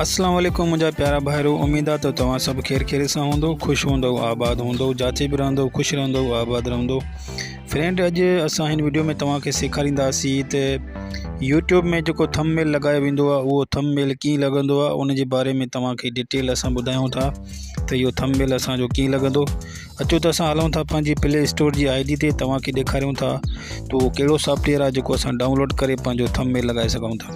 अस्सलाम वालेकुम मुझा प्यारा भाइरों। उम्मीद है तो तव्हां सब खैर खैर से होंदो, खुश होंदो, आबाद होंदो, जाते भी रहंदो, खुश रहंदो, आबाद रहंदो। फ्रेंड, अज असां हिन वीडियो में तव्हां खे सेखारींदासीं त यूट्यूब में जो थंबनेल लगायो वेंदो आहे उहो थंबनेल कीअं लॻंदो आहे, उन जे बारे में तव्हां खे डिटेल असां ॿुधायूं था त इहो थंबनेल असांजो कीअं लॻंदो। अचो त असां हलूं था पंहिंजी प्ले स्टोर जी ID ते, तव्हां खे ॾेखारियूं था त उहो कहिड़ो सॉफ्टवेयर आहे जेको असां डाउनलोड करे पंहिंजो थंबनेल लॻाए सघूं था।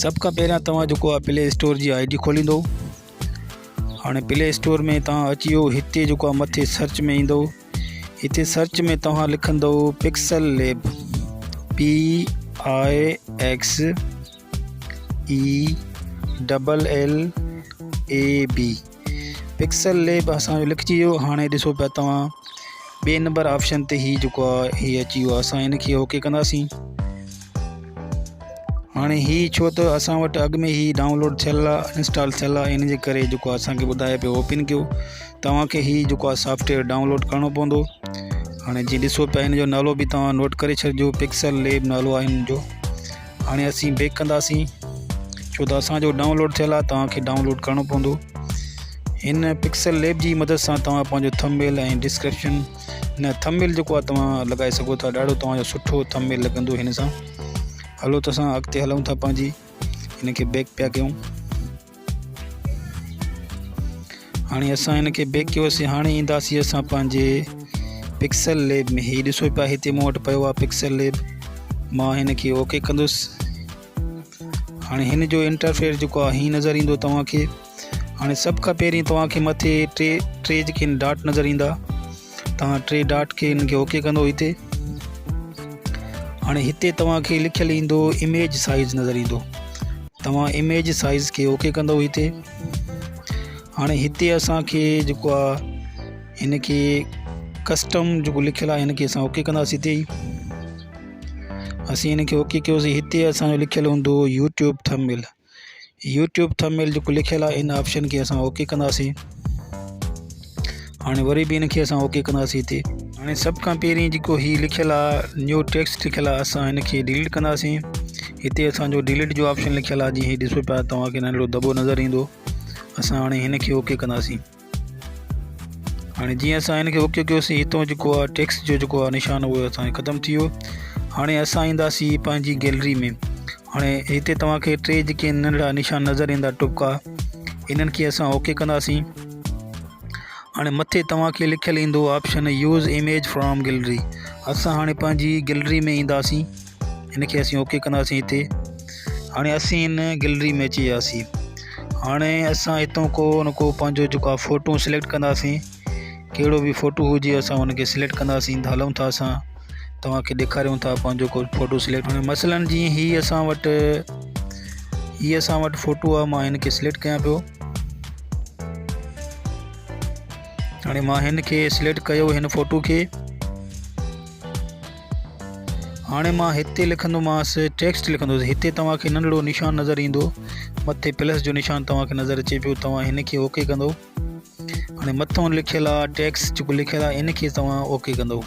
सब का पहिरियां तव्हां जेको आहे प्ले स्टोर जी ID खोलींदो। हाणे प्ले स्टोर में तव्हां अची वियो, हिते जेको आहे मथे सर्च में ईंदो। हिते सर्च में तव्हां लिखंदो pixel lab, PIXELLAB, pixel lab असांजो लिखिजी वियो। हाणे ॾिसो पिया तव्हां, ॿिए नंबर ऑप्शन ते ही जेको आहे हीअ अची वियो आहे। असां हिन खे ओके कंदासीं। हाणे ही छो त असां वटि अॻु में ही डाउनलोड थियल आहे, इंस्टॉल थियल आहे, इन जे करे जेको असांखे ॿुधाए पियो ओपन कयो। तव्हांखे ही जेको आहे सॉफ्टवेयर डाउनलोड करिणो पवंदो। हाणे जीअं ॾिसो पिया, हिन जो नालो बि तव्हां नोट करे छॾिजो, पिक्सल लैब नालो आहे हिन जो। हाणे असीं बैक कंदासीं छो त असांजो डाउनलोड थियल आहे, तव्हांखे डाउनलोड करिणो पवंदो। हिन पिक्सल लैब जी मदद सां तव्हां पंहिंजो थंबनेल ऐं डिस्क्रिप्शन न थंबनेल जेको आहे तव्हां लॻाए सघो था। ॾाढो तव्हांजो सुठो थंबनेल लॻंदो हिन सां। हलो त असां अॻिते हलूं था, पंहिंजी हिन खे बैक पिया कयूं। हाणे असां हिन खे बैक कयोसीं। हाणे ईंदासीं असां पंहिंजे पिक्सल लैब में। हीउ ॾिसो पिया, हिते मूं वटि पियो आहे पिक्सल लैब। मां हिन खे ओके कंदुसि। हाणे हिन जो इंटरफेस जेको आहे हीअं नज़र ईंदो तव्हांखे। हाणे सभ खां पहिरीं तव्हांखे मथे टे जेके डॉट नज़र ईंदा, तव्हां टे डॉट खे हिन खे ओके कंदो हिते। हाणे हिते तव्हांखे लिखियलु ईंदो इमेज साइज़ नज़र ईंदो, तव्हां इमेज साइज़ खे ओके कंदो हिते। हाणे हिते असांखे जेको आहे हिन खे कस्टम जेको लिखियलु आहे हिन खे असां ओके कंदासीं। हिते ई असीं हिन खे ओके कयोसीं। हिते असांजो लिखियलु हूंदो यूट्यूब थंबनेल। यूट्यूब थंबनेल जेको लिखियलु आहे इन ऑप्शन खे असां ओके कंदासीं। हाणे वरी बि हिन खे असां ओके कंदासीं हिते। हाणे सभ खां पहिरीं जेको ही लिखियलु आहे न्यू टेक्स्ट लिखियलु आहे, असां हिन खे डिलीट कंदासीं। हिते असांजो डिलीट जो ऑप्शन लिखियलु आहे, जीअं हीउ ॾिसो पिया तव्हांखे नंढिड़ो दॿो नज़र ईंदो। असां हाणे हिन खे ओके कंदासीं। हाणे जीअं असां हिन खे ओके कयोसीं, हितां जेको आहे टेक्स्ट जो जेको आहे निशान उहो असांजो ख़तमु थी वियो। हाणे असां ईंदासीं पंहिंजी गैलरी में। हाणे हिते तव्हांखे टे जेके नंढड़ा निशान नज़र ईंदा टुपका, इन्हनि खे असां ओके कंदासीं। हाणे मथे तव्हांखे लिखियलु ईंदो option use image from gallery. असां हाणे पंहिंजी गैलरी में ईंदासीं, हिन खे असीं ओके कंदासीं हिते। हाणे असीं हिन गैलरी में अची वियासीं। हाणे असां हितां को न को पंहिंजो जेको आहे फ़ोटो सिलेक्ट कंदासीं। कहिड़ो बि फ़ोटो हुजे असां हुनखे सिलेक्ट कंदासीं। हलूं था, असां तव्हांखे ॾेखारियूं था पंहिंजो को फ़ोटो सिलेक्ट। हाणे मसलन जीअं हीअ असां वटि फ़ोटो आहे, मां हिन खे सिलेक्ट कयां पियो। हाणे मां हिन खे सिलेक्ट कयो, हिन फ़ोटो खे। हाणे मां हिते लिखंदोमांसि टेक्स्ट लिखंदुसि। हिते तव्हांखे नंढिड़ो निशान नज़र ईंदो, मथे प्लस जो निशान तव्हांखे नज़र अचे पियो, तव्हां हिन खे ओके कंदो। हाणे मथां लिखियलु आहे टेक्स्ट जेको लिखियलु आहे इन खे तव्हां ओके कंदो।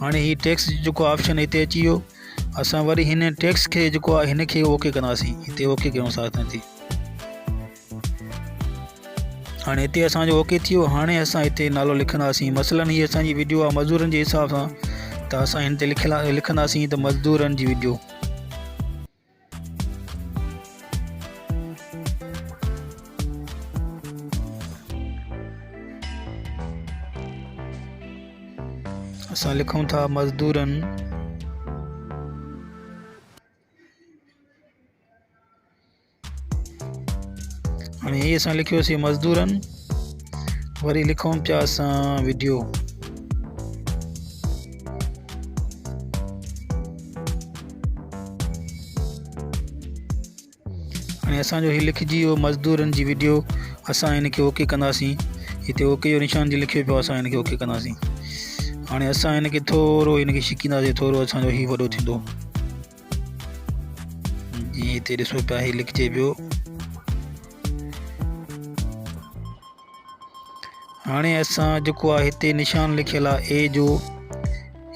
हाणे हीउ टेक्स्ट जेको ऑप्शन हिते अची वियो। असां वरी हिन टेक्स्ट खे जेको आहे हिन खे ओके कंदासीं। हिते ओके कयूं साथ थी। हाणे हिते असांजो ओके थी वियो। हाणे असां हिते नालो लिखंदासीं। मसलन हीअ असांजी वीडियो आहे मज़दूरनि जे हिसाब सां, त असां हिन ते लिखंदासीं त मज़दूरनि जी वीडियो। असां लिखूं था मज़दूरनि। हाणे हीअ असां लिखियोसीं मज़दूरनि। वरी लिखूं पिया असां वीडियो। हाणे असांजो हीउ लिखिजी वियो मज़दूरनि जी वीडियो। असां हिन खे ओके कंदासीं। हिते ओके जो निशान जी लिखियो पियो, असां हिन खे ओके कंदासीं। हाणे असां हिन खे थोरो हिन खे छिकींदासीं, थोरो असांजो हीउ वॾो थींदो। जीअं हिते ॾिसो पिया हीउ लिखिजे पियो। हाणे असां जेको आहे हिते निशान लिखियलु आहे ए जो,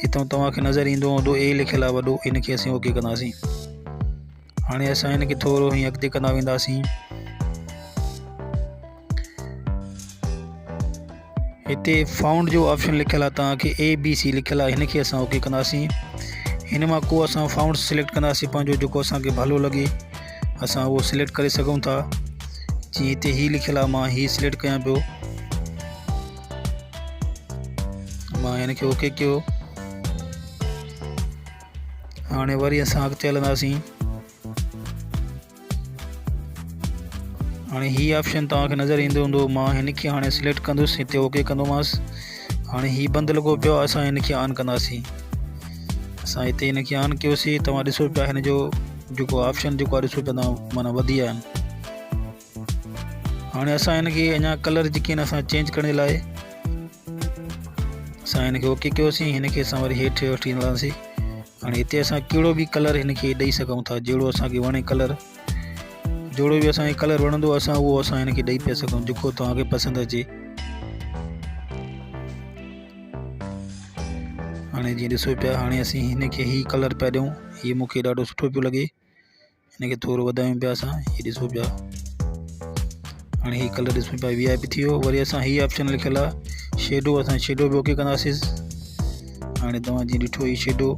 हितों तव्हांखे नज़र ईंदो हूंदो ए लिखियलु आहे वॾो, इन खे असीं ओके कंदासीं। हाणे असां हिनखे थोरो हीअं अॻिते कंदा वेंदासीं। हिते फाउंड जो ऑप्शन लिखियलु आहे, तव्हांखे ABC लिखियलु आहे, हिनखे असां ओके कंदासीं। हिन मां को असां फाउंड सिलेक्ट कंदासीं, पंहिंजो जेको असांखे भलो लॻे असां उहो सिलेक्ट करे सघूं था। जीअं हिते हीअ लिखियलु आहे, मां हीअ सिलेक्ट कयां पियो, मां हिनखे ओके कयो। हाणे वरी असां अॻिते हलंदासीं। हाणे हीअ ऑप्शन तव्हांखे नज़र ईंदो हूंदो, मां हिनखे हाणे सिलेक्ट कंदुसि, हिते ओके कंदोमांसि। हाणे हीअ बंदि लॻो पियो, असां हिनखे ऑन कंदासीं। असां हिते हिनखे ऑन कयोसीं, तव्हां ॾिसो पिया हिन जो जेको ऑप्शन जेको आहे ॾिसो पिया तव्हां, माना वधी विया आहिनि। हाणे असां हिनखे अञा कलर जेके आहिनि असां चेंज करण लाइ असां हिनखे ओके कयोसीं। हिनखे असां वरी हेठि वठी ईंदासीं। हाणे हिते असां कहिड़ो बि कलर हिनखे ॾेई सघूं था, जहिड़ो असांखे वणे कलर, जहिड़ो बि असांखे कलर वणंदो असां उहो असां हिनखे ॾेई पिया सघूं, जेको तव्हांखे पसंदि अचे। हाणे जीअं ॾिसो पिया, हाणे असीं हिनखे हीअ कलर पिया ॾियूं, हीअ मूंखे ॾाढो सुठो पियो लॻे, हिनखे थोरो वधायूं पिया असां। हीअ ॾिसो पिया, हाणे हीअ कलर ॾिसो पिया VIP थी वियो। वरी असां हीअ ऑप्शन लिखियलु आहे शेडो, असां शेडो बि ओके कंदासीं। हाणे तव्हां जीअं ॾिठो हीअ शेडो,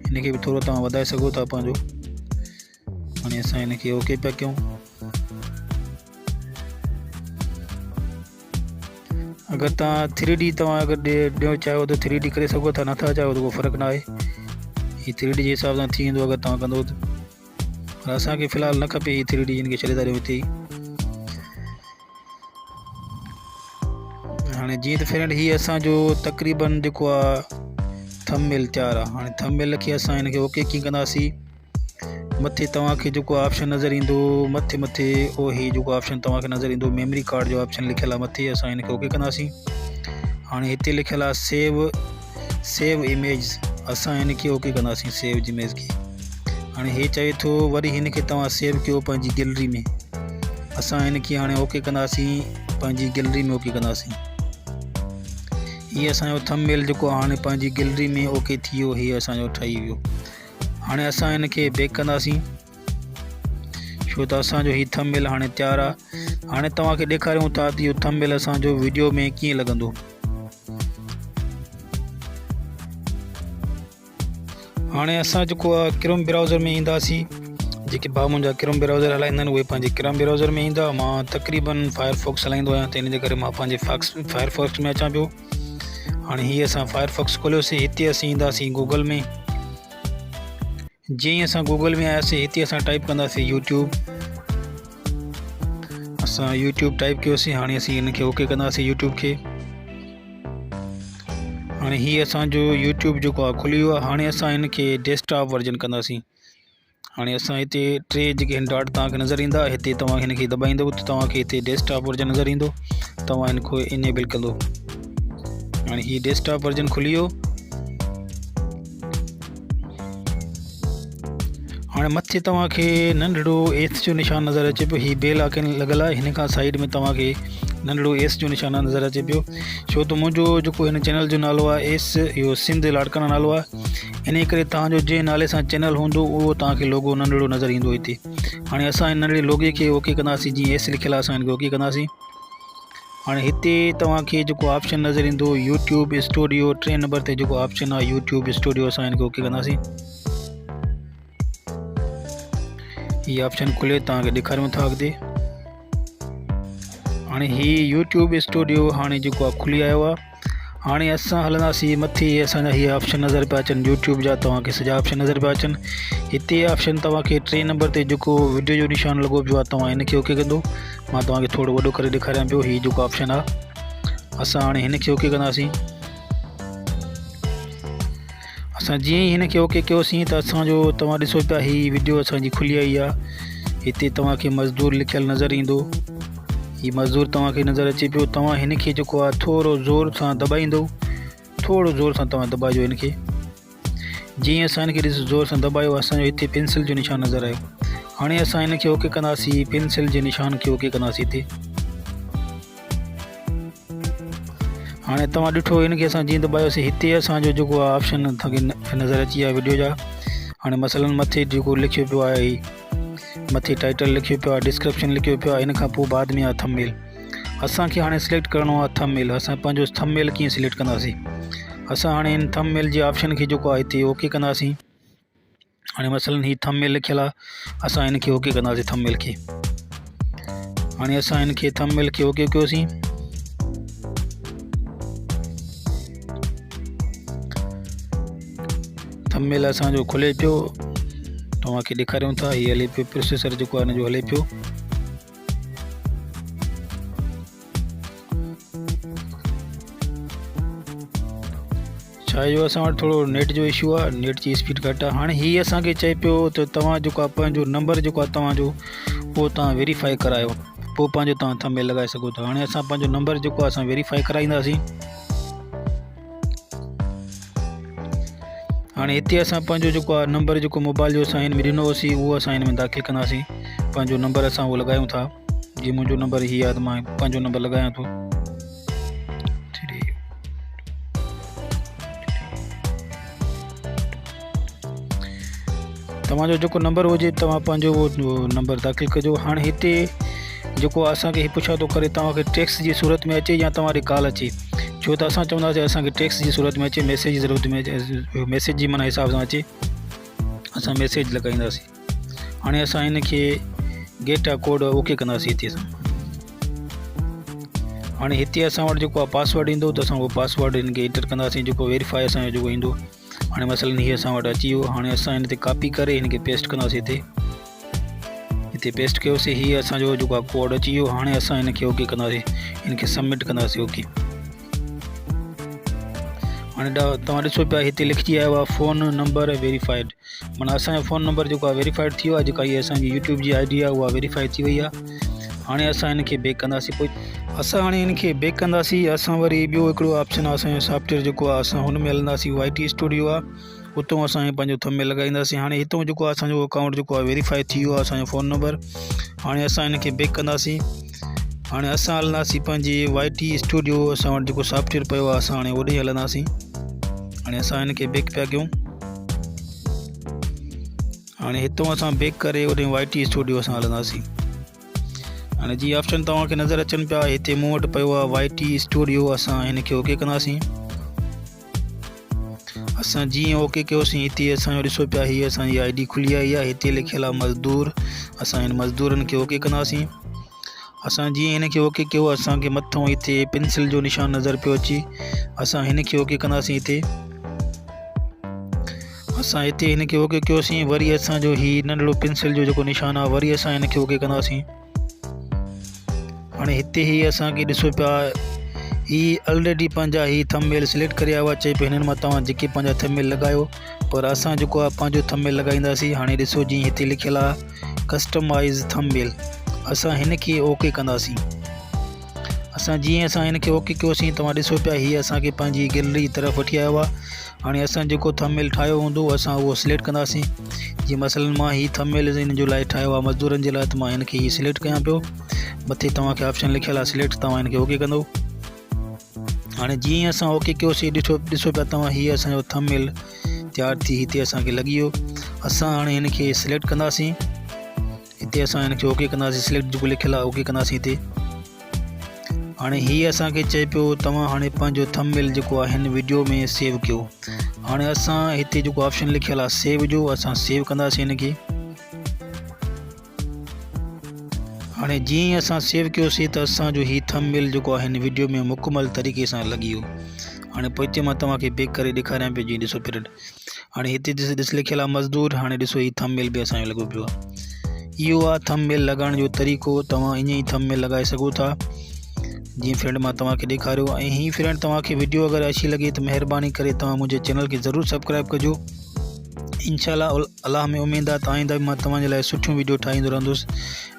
हिनखे बि थोरो तव्हां वधाए सघो था पंहिंजो। हाणे असां हिनखे ओके पिया कयूं। अगरि तव्हां 3D तव्हां अगरि ॾियणु चाहियो त 3D करे सघो था, नथा चाहियो त को फ़र्क़ु न आहे, हीअ 3D जे हिसाब सां थी वेंदो अगरि तव्हां कंदो त। पर असांखे फ़िलहालु न खपे हीअ 3D, हिनखे छॾे था ॾियूं हिते ई। हाणे जीअं त फ्रेंड हीअ असांजो तक़रीबन जेको आहे थंबनेल तयारु आहे। हाणे थंबनेल खे असां हिनखे ओके कीअं कंदासीं, मथे तव्हांखे जेको ऑप्शन नज़र ईंदो, मथे उहो ही जेको ऑप्शन तव्हांखे नज़र ईंदो, मेमोरी कार्ड जो ऑप्शन लिखियलु आहे मथे, असां हिनखे ओके कंदासीं। हाणे हिते लिखियलु आहे सेव इमेज, असां हिनखे ओके कंदासीं सेव इमेज खे। हाणे हे चए थो वरी हिनखे तव्हां सेव कयो पंहिंजी गैलरी में, असां हिनखे हाणे ओके कंदासीं, पंहिंजी गैलरी में ओके कंदासीं। हीअ असांजो थंबनेल जेको हाणे पंहिंजी गैलरी में ओके थी वियो, हीअ असांजो ठही वियो। हाणे असां हिनखे बैक कंदासीं, छो त असांजो हीअ थंबनेल हाणे तयारु आहे। हाणे तव्हांखे ॾेखारियूं था त इहो थंबनेल असांजो वीडियो में कीअं लॻंदो। हाणे असां जेको आहे क्रोम ब्राउज़र में ईंदासीं, जेके भाउ मुंहिंजा क्रोम ब्राउज़र हलाईंदा आहिनि उहे पंहिंजे क्रोम ब्राउज़र में ईंदा। मां तक़रीबन फायरफॉक्स हलाईंदो आहियां, त इन जे करे मां पंहिंजे फायरफॉक्स में अचां पियो। हाणे हीअ असां फायरफॉक्स खोलियोसीं, हिते असीं ईंदासीं गूगल में। जीअं असां गूगल में आयासीं, हिते असां टाइप कंदासीं यूट्यूब, असां यूट्यूब टाइप कयोसीं। हाणे असीं हिनखे ओके कंदासीं यूट्यूब खे। हाणे हीअ असांजो यूट्यूब जेको आहे खुली वियो आहे। हाणे असां हिनखे डेस्कटॉप वर्जन कंदासीं। हाणे असां हिते 3 जेके आहिनि डॉट तव्हांखे नज़र ईंदा, हिते तव्हां हिनखे दॿाईंदव त तव्हांखे हिते डेस्कटॉप वर्जन नज़र ईंदो, तव्हां हिनखो इनेबल कंदो। हाणे हीअ डेस्कटॉप वर्जन खुली वियो। हाणे मथे तव्हांखे नंढड़ो एस जो निशान नज़र अचे पियो, हीअ बेल आइकन लॻल आहे, हिन खां साइड में तव्हांखे नंढड़ो एस जो निशान नज़र अचे पियो। छो त मुंहिंजो जेको हिन चैनल जो नालो आहे एस, इहो सिंध लाड़काना नालो आहे, इन करे तव्हांजो जंहिं नाले सां चैनल हूंदो उहो तव्हांखे लोगो नंढड़ो नज़र ईंदो हिते। हाणे असां हिन नंढड़े लोगे खे ओके कंदासीं, जीअं एस लिखियलु आहे असां हिनखे ओके कंदासीं। हाणे हिते तव्हांखे जेको ऑप्शन नज़र ईंदो यूट्यूब स्टूडियो, 3 नंबर ते जेको ऑप्शन आहे यूट्यूब स्टूडियो, असां हिनखे ओके कंदासीं। हीअ ऑप्शन खुले तव्हांखे ॾेखारियूं था अॻिते। हाणे हीअ यूट्यूब स्टूडियो हाणे जेको आहे खुली आयो आहे। हाणे असां हलंदासीं मथे, असांजा हीअ ऑप्शन नज़र पिया अचनि यूट्यूब जा, तव्हांखे सॼा ऑप्शन नज़र पिया अचनि। हिते ऑप्शन तव्हांखे 3 नंबर ते जेको वीडियो जो निशान लॻो पियो आहे, तव्हां हिनखे ओके कंदो। मां तव्हांखे थोरो वॾो करे ॾेखारियां पियो, हीअ जेको ऑप्शन आहे असां हाणे हिनखे ओके कंदासीं। असां जीअं ई हिनखे ओके कयोसीं त असांजो तव्हां ॾिसो पिया हीअ वीडियो असांजी खुली आई आहे। हिते तव्हांखे मज़दूर लिखियलु नज़र ईंदो, हीअ मज़दूर तव्हांखे नज़र अचे पियो। तव्हां हिनखे जेको आहे थोरो ज़ोर सां दॿाईंदो, थोरो ज़ोर सां तव्हां दॿाइजो हिनखे। जीअं असां हिनखे ॾिसो ज़ोर सां दॿायो, असांजो हिते पेंसिल जो निशान नज़र आयो। हाणे असां हिनखे ओके कंदासीं, पेंसिल जे निशान खे ओके कंदासीं हिते। हाणे तव्हां ॾिठो हिनखे असां जीअं दॿायोसीं, हिते असांजो जेको आहे ऑप्शन तव्हांखे नज़र अची विया वीडियो जा। हाणे मसलन मथे जेको लिखियो पियो आहे, मथे टाइटल लिखियो पियो आहे, डिस्क्रिप्शन लिखियो पियो आहे, इन खां पोइ बाद में आहे थंबनेल। असांखे हाणे सिलेक्ट करिणो आहे थंबनेल। असां पंहिंजो थंबनेल कीअं सिलेक्ट कंदासीं? असां हाणे इन थंबनेल जे ऑप्शन खे जेको आहे हिते ओके कंदासीं। हाणे मसलन ही थंबनेल लिखियल आहे, असां हिन खे ओके कंदासीं थंबनेल खे। हाणे असां हिन खे थंबनेल खे ओके कयोसीं। थंबनेल असांजो खुले पियो, तव्हांखे ॾेखारियूं था। हीअ हले पियो प्रोसेसर जेको आहे हिन जो हले पियो। छा आहे जो असां वटि थोरो नेट जो इशू आहे, नेट जी स्पीड घटि आहे। हाणे हीअ असांखे चए पियो त तव्हां जेको आहे पंहिंजो नंबर जेको आहे तव्हांजो उहो तव्हां वेरीफाई करायो, पोइ पंहिंजो तव्हां थंबनेल लॻाए सघो था। हाणे असां पंहिंजो नंबर जेको आहे असां वेरीफाई कराईंदासीं। हाणे हिते असां पंहिंजो जेको आहे नंबर जेको मोबाइल जो असां हिन में ॾिनो हुओसीं उहो असां हिन में दाख़िल कंदासीं। पंहिंजो नंबर असां उहो लॻायूं था। जीअं मुंहिंजो नंबर हीअ आहे त मां पंहिंजो नंबर लॻायां थो। तव्हांजो जेको नंबर हुजे तव्हां पंहिंजो उहो नंबर दाख़िल कजो। हाणे हिते जेको असांखे पुछा थो करे तव्हांखे टेक्स्ट जी सूरत में अचे या तव्हांखे कॉल अचे, छो त असां चवंदासीं असांखे टेक्स्ट जी सूरत में अचे, मैसेज जी ज़रूरत में अचे, मैसेज जी माना हिसाब सां अचे, असां मैसेज लॻाईंदासीं। हाणे असां हिन खे गेट आहे कोड ओके कंदासीं हिते असां। हाणे हिते असां वटि जेको आहे पासवर्ड ईंदो त असां उहो पासवर्ड हिन खे एंटर कंदासीं, जेको वेरीफाई असांजो जेको ईंदो। हाणे मसलन हीअ असां वटि अची वियो। हाणे असां हिन ते कॉपी करे हिन खे पेस्ट कंदासीं। हिते पेस्ट कयोसीं। हीअ असांजो जेको आहे कोड अची वियो। हाणे असां हिन खे ओके कंदासीं, हिन खे सबमिट कंदासीं ओके। हाणे तव्हां ॾिसो पिया हिते लिखिजी आयो आहे फ़ोन नंबर वेरीफाइड, माना असांजो फ़ोन नंबर जेको आहे वेरीफाइड थी वियो आहे। जेका हीअ असांजी यूट्यूब जी ID आहे उहा वेरीफाई थी वई आहे। हाणे असां हिन खे बैक कंदासीं। पोइ असां हाणे हिन खे बैक कंदासीं। असां वरी ॿियो हिकिड़ो ऑप्शन आहे असांजो सॉफ्टवेयर जेको आहे असां हुन में हलंदासीं। YT स्टूडियो आहे, उतां असां पंहिंजो थंबनेल लॻाईंदासीं। हाणे हितां जेको आहे असांजो अकाउंट जेको आहे वेरीफाई थी वियो आहे असांजो फ़ोन नंबर। हाणे असां हिन खे बैक कंदासीं। हाणे असां हलंदासीं पंहिंजे YT स्टूडियो, असां वटि जेको सॉफ्टवेयर पियो आहे असां हाणे ओॾे हलंदासीं। हाणे असां हिन खे बैक पिया कयूं। हाणे हितां असां बैक करे ओॾे YT स्टूडियो असां हलंदासीं। हाणे जीअं ऑप्शन तव्हांखे नज़र अचनि पिया, हिते मूं वटि पियो आहे YT स्टूडियो। असां हिन खे ओके कंदासीं। असां जीअं ओके कयोसीं हिते असांजो ॾिसो पिया हीअ असांजी ID खुली आई आहे। हिते लिखियलु आहे मज़दूर। असां हिन मज़दूरनि खे ओके कंदासीं। असां जीअं हिन खे ओके कयो असांखे मथां हिते पेंसिल जो निशान नज़र पियो अचे। असां हिन खे ओके कंदासीं। हिते असां हिन खे ओके कयोसीं। वरी असांजो हीउ नंढिड़ो पेंसिल जो जेको निशान आहे वरी असां हिन खे ओके कंदासीं। हाणे हिते ही असांखे ॾिसो पिया ही ऑलरेडी पंहिंजा ही थंबनेल सिलेक्ट करे आयो आहे। चए पियो हिननि मां तव्हां जेके पंहिंजा थंबनेल लॻायो, पर असां जेको आहे पंहिंजो थंबनेल लॻाईंदासीं। हाणे ॾिसो जीअं हिते लिखियलु आहे कस्टमाइज़ थंबनेल, असां हिन खे ओके कंदासीं। असां जीअं असां हिन खे ओके कयोसीं तव्हां ॾिसो पिया हीअ असांखे पंहिंजी गैलरी तरफ़ वठी आयो आहे। हाणे असां जेको थंबनेल ठाहियो हूंदो असां उहो सिलेक्ट कंदासीं। जीअं मसलन मां ही थंबनेल हिन जो लाइ ठाहियो आहे मज़दूरनि जे लाइ, त मां हिन खे सिलेक्ट कयां पियो। मथे तव्हांखे ऑप्शन लिखियलु आहे सिलेक्ट, तव्हां हिन खे ओके कंदो। हाणे जीअं असां ओके कयोसीं ॾिसो पिया तव्हां हीअ असांजो थंबनेल तयारु थी हिते असांखे लॻी वियो। असां हाणे हिन खे सिलेक्ट कंदासीं। हिते असां हिन खे ओके कंदासीं। सिलेक्ट जेको लिखियलु आहे ओके कंदासीं हिते। हाणे हीअ असांखे चए पियो तव्हां हाणे पंहिंजो थंबनेल जेको आहे हिन वीडियो में सेव कयो। हाणे असां हिते जेको ऑप्शन लिखियलु आहे सेव जो, असां सेव कंदासीं हिन खे। हाणे जीअं असां सेव कयोसीं त असांजो ही थंबनेल जेको आहे हिन वीडियो में मुकमल तरीक़े सां लॻी वियो। हाणे पोइ हिते मां तव्हांखे बैक करे ॾेखारियां पियो। जीअं ॾिसो पिरियड हाणे हिते ॾिस लिखियलु आहे मज़दूर। हाणे ॾिसो ही थंबनेल बि असांजो लॻो पियो आहे। इहो आहे थंबनेल लॻाइण जो तरीक़ो। तव्हां ईअं ई थंबनेल लॻाए सघो था जीअं फ्रेंड मां तव्हांखे ॾेखारियो। ऐं ही फ्रेंड तव्हांखे वीडियो अगरि अच्छी लॻे त महिरबानी करे तव्हां मुंहिंजे चैनल खे ज़रूरु सब्सक्राइब कजो। इंशाअल्लाह अल्लाह में उमेद आहे त आईंदा बि मां तव्हांजे लाइ सुठियूं वीडियो ठाहींदो रहंदुसि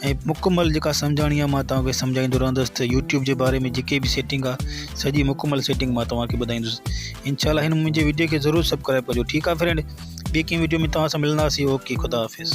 ऐं मुकमल जेका सम्झाइणी आहे मां तव्हांखे सम्झाईंदो रहंदुसि। त यूट्यूब जे बारे में जेके बि सेटिंग आहे सॼी मुकमल सेटिंग मां तव्हांखे ॿुधाईंदुसि। इंशाअल्लाह हिन मुंहिंजे वीडियो खे ज़रूरु सब्सक्राइब कजो। ठीकु आहे फ्रेंड, ॿी कंहिं वीडियो में तव्हां सां मिलंदासीं। ओके, ख़ुदा हाफ़िज़।